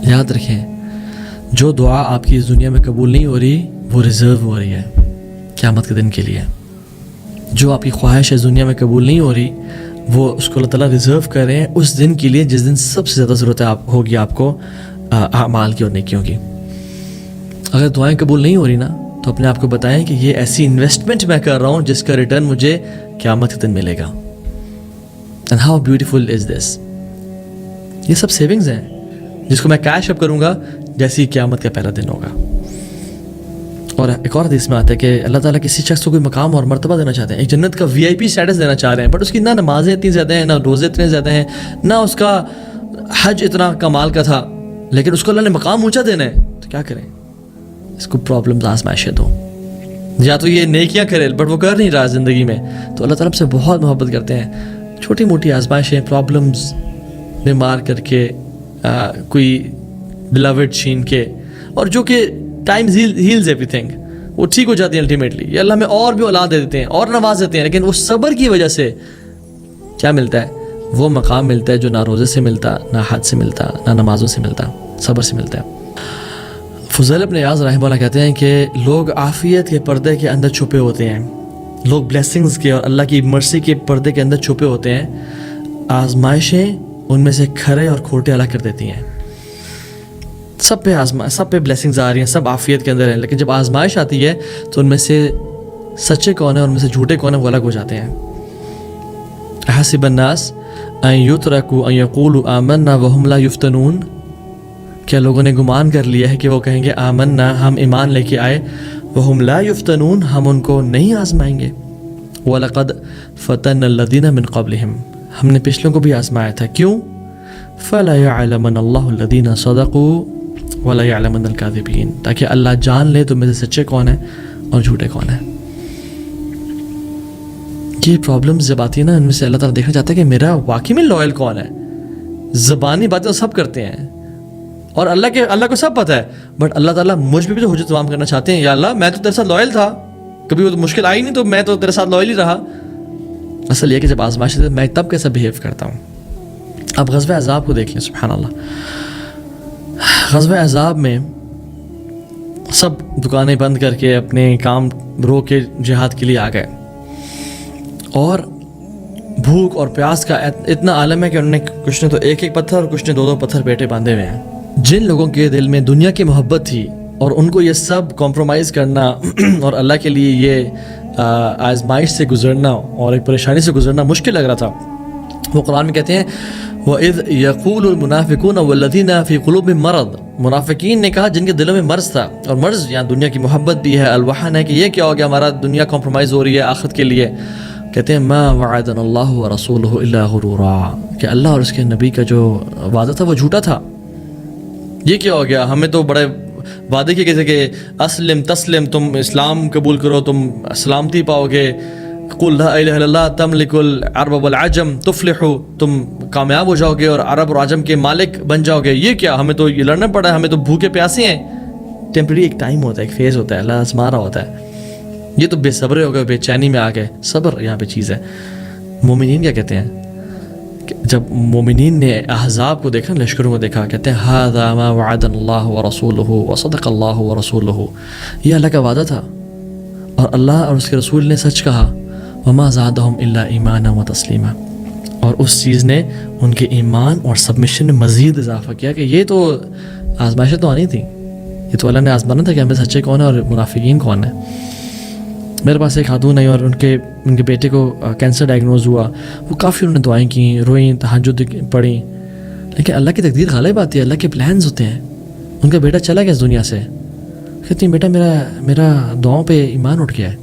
یاد رکھیں جو دعا آپ کی اس دنیا میں قبول نہیں ہو رہی وہ ریزرو ہو رہی ہے قیامت کے دن کے لیے. جو آپ کی خواہش اس دنیا میں قبول نہیں ہو رہی وہ اس کو اللہ تعالیٰ ریزرو کر رہے ہیں اس دن کے لیے جس دن سب سے زیادہ ضرورت ہوگی آپ کو اعمال کی اور نیکیوں کی. اگر دعائیں قبول نہیں ہو رہی نا تو اپنے آپ کو بتائیں کہ یہ ایسی انویسٹمنٹ میں کر رہا ہوں جس کا ریٹرن مجھے قیامت کے دن ملے گا. اینڈ ہاؤ بیوٹیفل از دس. یہ سب سیونگز ہیں جس کو میں کیش اپ کروں گا جیسے ہی قیامت کا پہلا دن ہوگا. اور ایک اور حدیث میں آتا ہے کہ اللہ تعالیٰ کسی شخص کو کوئی مقام اور مرتبہ دینا چاہتے ہیں, ایک جنت کا VIP اسٹیٹس دینا چاہ رہے ہیں, بٹ اس کی نہ نمازیں اتنی زیادہ ہیں, نہ روزے اتنے زیادہ ہیں, نہ اس کا حج اتنا کمال کا تھا, لیکن اس کو اللہ نے مقام اونچا دینا ہے. تو کیا کریں؟ اس کو پرابلمز آزمائشیں دو, یا تو یہ نیکیاں کرے بٹ وہ کر نہیں رہا زندگی میں, تو اللہ تعالیٰ سے بہت محبت کرتے ہیں. چھوٹی موٹی آزمائشیں, پرابلمز بیمار کر کے, کوئی بلاوڈ چھین کے, اور جو کہ ٹائمز ہیلز ایوری تھنگ, وہ ٹھیک ہو جاتی ہے الٹیمیٹلی. یہ اللہ ہمیں اور بھی اولاد دے دیتے ہیں اور نواز دیتے ہیں, لیکن وہ صبر کی وجہ سے کیا ملتا ہے؟ وہ مقام ملتا ہے جو نہ روزے سے ملتا, نہ حج سے ملتا, نہ نمازوں سے ملتا, صبر سے ملتا ہے. فضیل بن عیاض رحمہ اللہ کہتے ہیں کہ لوگ عافیت کے پردے کے اندر چھپے ہوتے ہیں, لوگ بلیسنگز کے اور اللہ کی مرسی کے پردے کے اندر چھپے ہوتے ہیں. آزمائشیں ان میں سے کھرے اور کھوٹے الگ کر دیتی ہیں. سب پہ بلیسنگز آ رہی ہیں, سب عافیت کے اندر ہیں, لیکن جب آزمائش آتی ہے تو ان میں سے سچے کون ہیں اور ان میں سے جھوٹے کون ہیں وہ الگ ہو جاتے ہیں. احسب الناس ان یترکوا ان یقولوا آمنا وهم لا یفتنون. کیا لوگوں نے گمان کر لیا ہے کہ وہ کہیں گے آمنا, ہم ایمان لے کے آئے, وهم لا یفتنون, ہم ان کو نہیں آزمائیں گے. وَلَقَدْ فَتَنَّ الَّذِينَ مِن قَبْلِهِمْ, ہم نے پچھلوں کو بھی آزمایا تھا. کیوں؟ فَلَا يَعْلَمَنَ اللَّهُ الَّذِينَ صَدَقُوا وَلَا يَعْلَمَنَ الْكَاذِبِينَ, تاکہ اللہ جان لے تو میں سے سچے کون ہیں اور جھوٹے کون ہیں. یہ پرابلمز جب آتی ہے نا, ان میں سے اللہ تعالیٰ دیکھنا چاہتا ہے کہ میرا واقعی میں لوئل کون ہے. زبانی باتیں تو سب کرتے ہیں اور اللہ کو سب پتہ ہے, بٹ اللہ تعالیٰ مجھ پہ بھی تو حجت تمام کرنا چاہتے ہیں. یا اللہ میں تو تیرے ساتھ لوئل تھا, کبھی وہ تو مشکل آئی نہیں تو میں تو تیرے ساتھ لوئل ہی رہا. اصل یہ کہ جب آزمائش ہے میں تب کیسا بہیو کرتا ہوں. اب غزوہ احزاب کو دیکھ لیں. سبحان اللہ, غزوہ احزاب میں سب دکانیں بند کر کے اپنے کام رو کے جہاد کے لیے آ گئے, اور بھوک اور پیاس کا اتنا عالم ہے کہ انہوں نے کچھ نے تو ایک پتھر اور کچھ نے دو پتھر بیٹے باندھے ہوئے ہیں. جن لوگوں کے دل میں دنیا کی محبت تھی اور ان کو یہ سب کمپرومائز کرنا اور اللہ کے لیے یہ آزمائش سے گزرنا اور ایک پریشانی سے گزرنا مشکل لگ رہا تھا, وہ قرآن میں کہتے ہیں وَإِذْ يَقُولُ الْمُنَافِقُونَ وَالَّذِينَ فِي قُلُوبِهِم مَرَضٌ, منافقین نے کہا جن کے دلوں میں مرض تھا, اور مرض یہاں دنیا کی محبت بھی ہے, الوحن ہے کہ یہ کیا ہو گیا ہمارا دنیا کمپرومائز ہو رہی ہے آخرت کے لیے. کہتے ہیں ما وعدنا اللہ ورسولہ الا غرورا, کہ اللہ اور اس کے نبی کا جو وعدہ تھا وہ جھوٹا تھا. یہ کیا ہو گیا, ہمیں تو بڑے وعدے کیے گئے کہ اسلم تسلم, تم اسلام قبول کرو تم سلامتی پاؤ گے, قل لا الہ الا اللہ تملک العرب والعجم تفلحوا, تم کامیاب ہو جاؤ گے اور عرب اور عجم کے مالک بن جاؤ گے. یہ کیا, ہمیں تو یہ لڑنا پڑا ہے, ہمیں تو بھوکے پیاسے ہیں. ٹیمپرری ایک ٹائم ہوتا ہے, ایک فیز ہوتا ہے, اللہ آزما رہا ہوتا ہے. یہ تو بے صبرے ہو گئے, بے چینی میں آ گئے. صبر یہاں پہ چیز ہے. مومنین کیا کہتے ہیں, جب مومنین نے احزاب کو دیکھا, لشکروں کو دیکھا, کہتے ہیں ھذا ما وعدنا اللہ ورسولہ وصدق اللہ ورسولہ, یہ اللہ کا وعدہ تھا اور اللہ اور اس کے رسول نے سچ کہا. وما زادہم الا ایمانا وتسلیما, اور اس چیز نے ان کے ایمان اور سبمشن میں مزید اضافہ کیا کہ یہ تو آزمائشیں تو آنی تھی, یہ تو اللہ نے آزمانا تھا کہ ہمیں سچے کون ہیں اور منافقین کون ہیں. میرے پاس ایک خاتون آئی اور ان کے بیٹے کو کینسر ڈائگنوز ہوا. وہ کافی انہوں نے دعائیں کیں, روئیں, تہجد پڑھیں, لیکن اللہ کی تقدیر غالب آتی ہے, اللہ کے پلانز ہوتے ہیں. ان کا بیٹا چلا گیا اس دنیا سے, کہتی ہیں بیٹا میرا دعاؤں پہ ایمان اٹھ گیا ہے,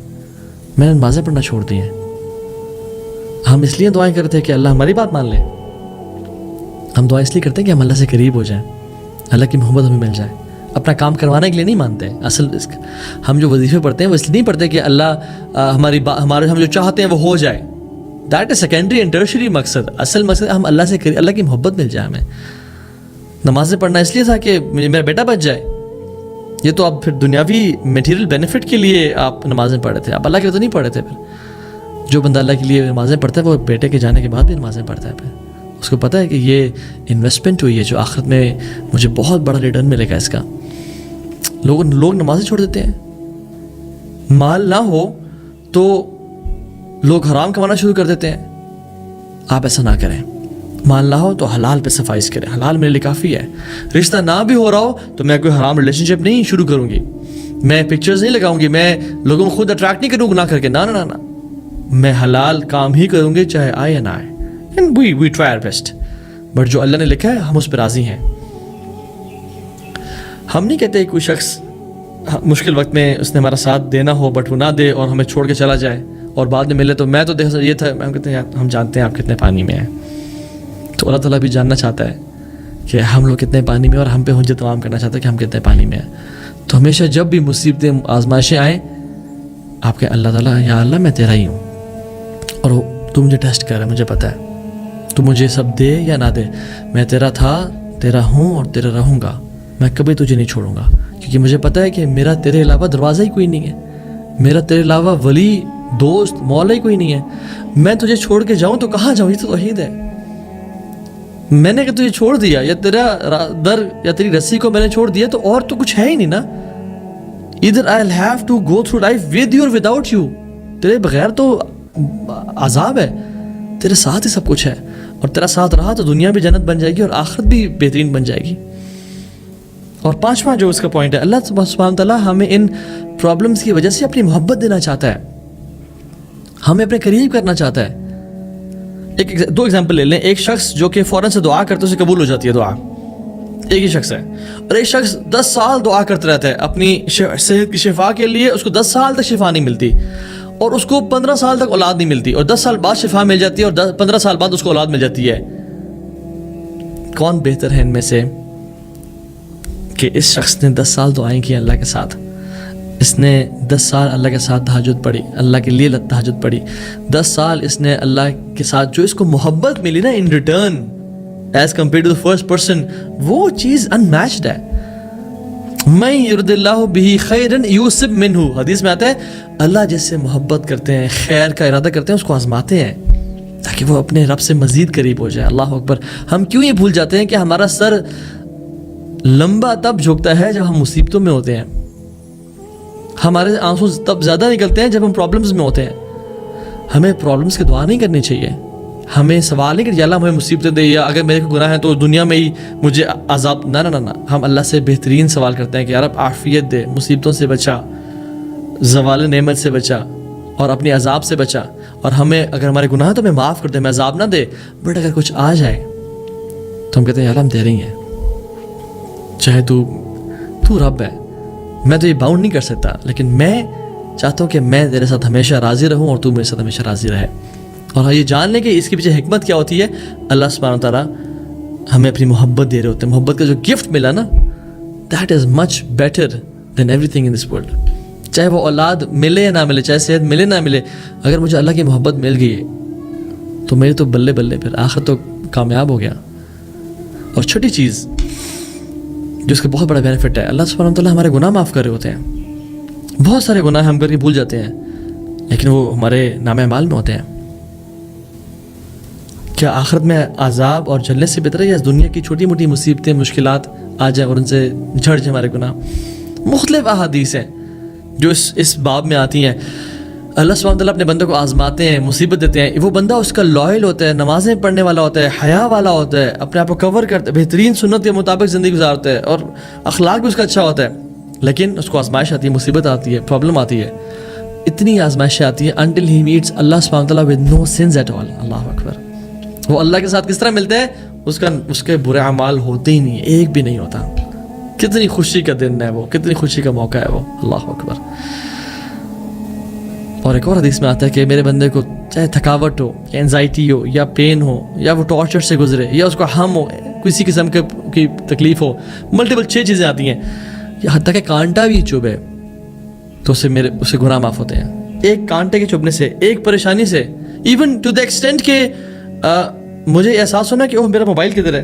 میں نے نمازیں پڑھنا چھوڑ دی ہیں. ہم اس لیے دعائیں کرتے ہیں کہ اللہ ہماری بات مان لے, ہم دعائیں اس لیے کرتے ہیں کہ ہم اللہ سے قریب ہو جائیں, اللہ کی محبت ہمیں مل جائے. اپنا کام کروانے کے لیے نہیں مانتے. اصل ہم جو وظیفے پڑھتے ہیں وہ اس لیے نہیں پڑھتے کہ اللہ ہمارے ہم جو چاہتے ہیں وہ ہو جائے. That is secondary and tertiary مقصد. اصل مقصد ہم اللہ سے اللہ کی محبت مل جائے ہمیں. نمازیں پڑھنا اس لیے تھا کہ میرا بیٹا بچ جائے. یہ تو آپ پھر دنیاوی میٹیریل بینیفٹ کے لیے آپ نمازیں پڑھ رہے تھے, آپ اللہ کے لیے تو نہیں پڑھ رہے تھے. پھر جو بندہ اللہ کے لیے نمازیں پڑھتا ہے وہ بیٹے کے جانے کے بعد بھی نمازیں پڑھتا ہے پھر, اس کو پتہ ہے کہ یہ انویسٹمنٹ ہوئی ہے جو آخرت میں مجھے بہت بڑا ریٹرن ملے گا اس کا. لوگ نمازیں چھوڑ دیتے ہیں. مال نہ ہو تو لوگ حرام کمانا شروع کر دیتے ہیں. آپ ایسا نہ کریں. مال نہ ہو تو حلال پہ صفائش کریں. حلال میرے لیے کافی ہے. رشتہ نہ بھی ہو رہا ہو تو میں کوئی حرام ریلیشن شپ نہیں شروع کروں گی. میں پکچرز نہیں لگاؤں گی. میں لوگوں کو خود اٹریکٹ نہیں کروں گناہ کر کے. نہ میں حلال کام ہی کروں گی چاہے آئے یا نہ آئے. And we try our best. But جو اللہ نے لکھا ہے ہم اس پہ راضی ہیں. ہم نہیں کہتے کوئی شخص مشکل وقت میں اس نے ہمارا ساتھ دینا ہو بٹ وہ نہ دے اور ہمیں چھوڑ کے چلا جائے اور بعد میں ملے تو میں تو دیکھ یہ تھا. ہم کہتے ہیں ہم جانتے ہیں آپ کتنے پانی میں ہیں. تو اللہ تعالیٰ بھی جاننا چاہتا ہے کہ ہم لوگ کتنے پانی میں اور ہم پہ حجت تمام کرنا چاہتا ہے کہ ہم کتنے پانی میں ہیں. تو ہمیشہ جب بھی مصیبتیں آزمائشیں آئیں آپ کہ اللہ تعالیٰ یا اللہ میں تیرا ہی ہوں اور تو مجھے ٹیسٹ کر رہا ہے. مجھے پتہ ہے تو مجھے سب دے یا نہ دے میں تیرا تھا تیرا ہوں اور تیرا رہوں گا. میں کبھی تجھے نہیں چھوڑوں گا کیونکہ مجھے پتہ ہے کہ میرا تیرے علاوہ دروازہ ہی کوئی نہیں ہے. میرا تیرے علاوہ ولی دوست مولا ہی کوئی نہیں ہے. میں تجھے چھوڑ کے جاؤں تو کہاں جاؤں؟ یہ تو توحید ہے. میں نے کہ تجھے چھوڑ دیا یا تیرا در یا تیری رسی کو میں نے چھوڑ دیا تو اور تو کچھ ہے ہی نہیں نا. ادھر I'll have to go through life with you or without you. تیرے بغیر تو عذاب ہے. تیرے ساتھ ہی سب کچھ ہے اور تیرا ساتھ رہا تو دنیا بھی جنت بن جائے گی اور آخرت بھی بہترین بن جائے گی. اور پانچواں جو اس کا پوائنٹ ہے اللہ سبحانہ تعالیٰ ہمیں ان پرابلمس کی وجہ سے اپنی محبت دینا چاہتا ہے. ہمیں اپنے قریب کرنا چاہتا ہے. دو ایگزامپل لے لیں. ایک شخص جو کہ فوراً سے دعا کرتے اسے قبول ہو جاتی ہے دعا. ایک ہی شخص ہے. اور ایک شخص 10 سال دعا کرتا رہتا ہے اپنی صحت کی شفا کے لیے. اس کو 10 سال تک شفا نہیں ملتی اور اس کو 15 سال تک اولاد نہیں ملتی اور 10 سال بعد شفا مل جاتی ہے اور 15 سال بعد اس کو اولاد مل جاتی ہے. کون بہتر ہے ان میں سے کہ اس شخص نے 10 سال دعائیں کی اللہ کے ساتھ. اس نے 10 سال اللہ کے ساتھ تہجد پڑھی, اللہ کے لیے تہجد پڑھی. 10 سال اس نے اللہ کے ساتھ جو اس کو محبت ملی نا in return as compared to the first person, وہ چیز ان میچڈ ہے. من یرد اللہ بہ خیرا یوسب منہ. حدیث میں آتا ہے اللہ جس سے محبت کرتے ہیں خیر کا ارادہ کرتے ہیں اس کو آزماتے ہیں تاکہ وہ اپنے رب سے مزید قریب ہو جائے. اللہ اکبر. ہم کیوں یہ بھول جاتے ہیں کہ ہمارا سر لمبا تب جھکتا ہے جب ہم مصیبتوں میں ہوتے ہیں. ہمارے آنسو تب زیادہ نکلتے ہیں جب ہم پرابلمز میں ہوتے ہیں. ہمیں پرابلمز کی دعا نہیں کرنی چاہیے. ہمیں سوال نہیں کہ یا اللہ ہمیں مصیبتیں دے یا اگر میرے کو گناہ ہے تو دنیا میں ہی مجھے عذاب. نہ ہم اللہ سے بہترین سوال کرتے ہیں کہ یا رب عافیت دے, مصیبتوں سے بچا, زوال نعمت سے بچا اور اپنی عذاب سے بچا. اور ہمیں اگر ہمارے گناہ ہے تو ہمیں معاف کر دے, ہمیں عذاب نہ دے. بٹ اگر کچھ آ جائے تو ہم کہتے ہیں یا اللہ ہم تیرے ہی ہیں, چاہے تو رب ہے. میں تو یہ باؤنڈ نہیں کر سکتا لیکن میں چاہتا ہوں کہ میں تیرے ساتھ ہمیشہ راضی رہوں اور تو میرے ساتھ ہمیشہ راضی رہے. اور یہ جان لیں کہ اس کے پیچھے حکمت کیا ہوتی ہے. اللہ سبحانہ تعالیٰ ہمیں اپنی محبت دے رہے ہوتے ہیں. محبت کا جو گفٹ ملا نا that is much better than everything in this world. چاہے وہ اولاد ملے یا نہ ملے, چاہے صحت ملے نہ ملے, اگر مجھے اللہ کی محبت مل گئی تو میرے تو بلے بلے, پھر آخر تو کامیاب ہو گیا. اور چھوٹی چیز جو اس کا بہت بڑا بینیفٹ ہے, اللہ سبحانہ تعالیٰ ہمارے گناہ معاف کر رہے ہوتے ہیں. بہت سارے گناہ ہم کر کے بھول جاتے ہیں لیکن وہ ہمارے نام اعمال میں ہوتے ہیں. کیا آخرت میں عذاب اور جلنے سے بہتر ہے یا دنیا کی چھوٹی موٹی مصیبتیں مشکلات آ جائیں اور ان سے جھڑ جائیں ہمارے گناہ؟ مختلف احادیث ہیں جو اس باب میں آتی ہیں. اللہ سبحانہ تعالیٰ اپنے بندے کو آزماتے ہیں, مصیبت دیتے ہیں. وہ بندہ اس کا لائل ہوتا ہے, نمازیں پڑھنے والا ہوتا ہے, حیا والا ہوتا ہے, اپنے آپ کو کور کرتا ہے, بہترین سنت کے مطابق زندگی گزارتا ہے اور اخلاق بھی اس کا اچھا ہوتا ہے. لیکن اس کو آزمائش آتی ہے, مصیبت آتی ہے, پرابلم آتی ہے, اتنی آزمائشیں آتی ہیں until he meets اللہ سبحانہ تعالیٰ with no sins at all. اللہ اکبر. وہ اللہ کے ساتھ کس طرح ملتے ہیں, اس کے برے اعمال ہوتے ہی نہیں, ایک بھی نہیں ہوتا. کتنی خوشی کا دن ہے وہ, کتنی خوشی کا موقع ہے وہ. اللہ اکبر. اور ایک اور حدیث میں آتا ہے کہ میرے بندے کو چاہے تھکاوٹ ہو یا انزائٹی ہو یا پین ہو یا وہ ٹارچر سے گزرے یا اس کو ہم ہو, کسی قسم کی تکلیف ہو, ملٹیپل 6 چیزیں آتی ہیں, یا حتیٰ کہ کانٹا بھی چبھے تو اسے گناہ معاف ہوتے ہیں. ایک کانٹے کے چبھنے سے, ایک پریشانی سے, ایون ٹو دا ایکسٹینٹ کہ مجھے احساس ہونا کہ اوہ میرا موبائل کدھر ہے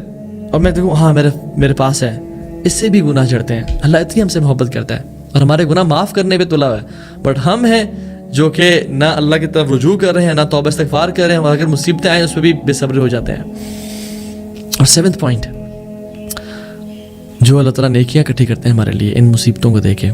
اور میں دیکھوں ہاں میرے پاس ہے, اس سے بھی گناہ چڑھتے ہیں. اللہ اتنی ہم سے محبت کرتا ہے اور ہمارے گناہ معاف کرنے پہ تلا ہے. بٹ ہم ہیں جو کہ نہ اللہ کی طرف رجوع کر رہے ہیں, نہ توبہ استغفار کر رہے ہیں, اور اگر مصیبتیں آئیں اس پہ بھی بے صبر ہو جاتے ہیں. اور 7th پوائنٹ، جو اللہ تعالیٰ نیکیاں اکٹھی کرتے ہیں ہمارے لیے ان مصیبتوں کو دے کے،